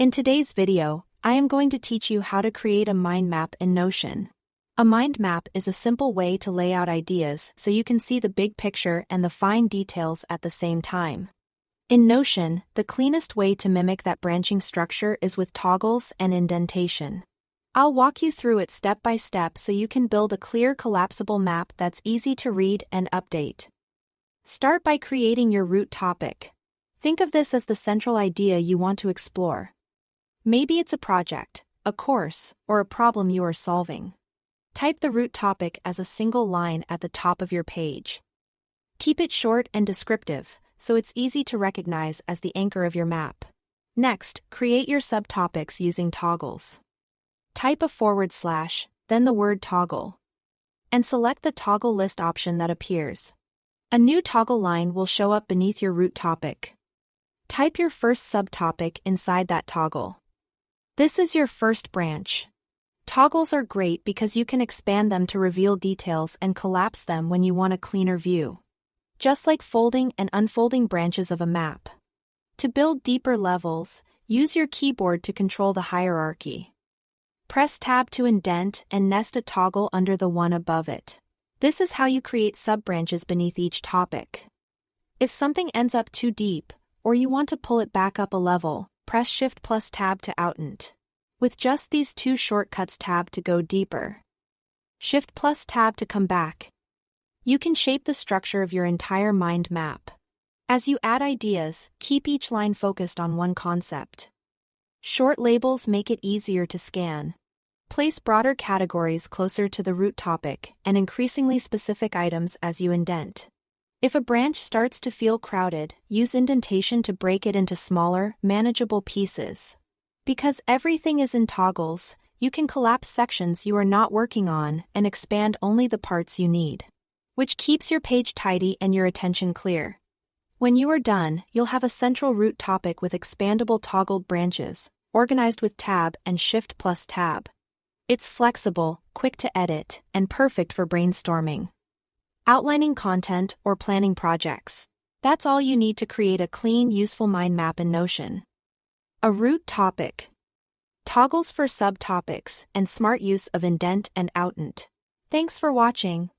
In today's video, I am going to teach you how to create a mind map in Notion. A mind map is a simple way to lay out ideas so you can see the big picture and the fine details at the same time. In Notion, the cleanest way to mimic that branching structure is with toggles and indentation. I'll walk you through it step by step so you can build a clear collapsible map that's easy to read and update. Start by creating your root topic. Think of this as the central idea you want to explore. Maybe it's a project, a course, or a problem you are solving. Type the root topic as a single line at the top of your page. Keep it short and descriptive, so it's easy to recognize as the anchor of your map. Next, create your subtopics using toggles. Type a /, then the word toggle. And select the toggle list option that appears. A new toggle line will show up beneath your root topic. Type your first subtopic inside that toggle. This is your first branch. Toggles are great because you can expand them to reveal details and collapse them when you want a cleaner view. Just like folding and unfolding branches of a map. To build deeper levels, use your keyboard to control the hierarchy. Press Tab to indent and nest a toggle under the one above it. This is how you create sub-branches beneath each topic. If something ends up too deep, or you want to pull it back up a level, press Shift+Tab to outint. With just these two shortcuts, Tab to go deeper, Shift+Tab to come back. You can shape the structure of your entire mind map. As you add ideas, keep each line focused on one concept. Short labels make it easier to scan. Place broader categories closer to the root topic and increasingly specific items as you indent. If a branch starts to feel crowded, use indentation to break it into smaller, manageable pieces. Because everything is in toggles, you can collapse sections you are not working on and expand only the parts you need, which keeps your page tidy and your attention clear. When you are done, you'll have a central root topic with expandable toggled branches, organized with Tab and Shift+Tab. It's flexible, quick to edit, and perfect for brainstorming, outlining content, or planning projects. That's all you need to create a clean, useful mind map in Notion. A root topic, toggles for subtopics, and smart use of indent and outint. Thanks for watching.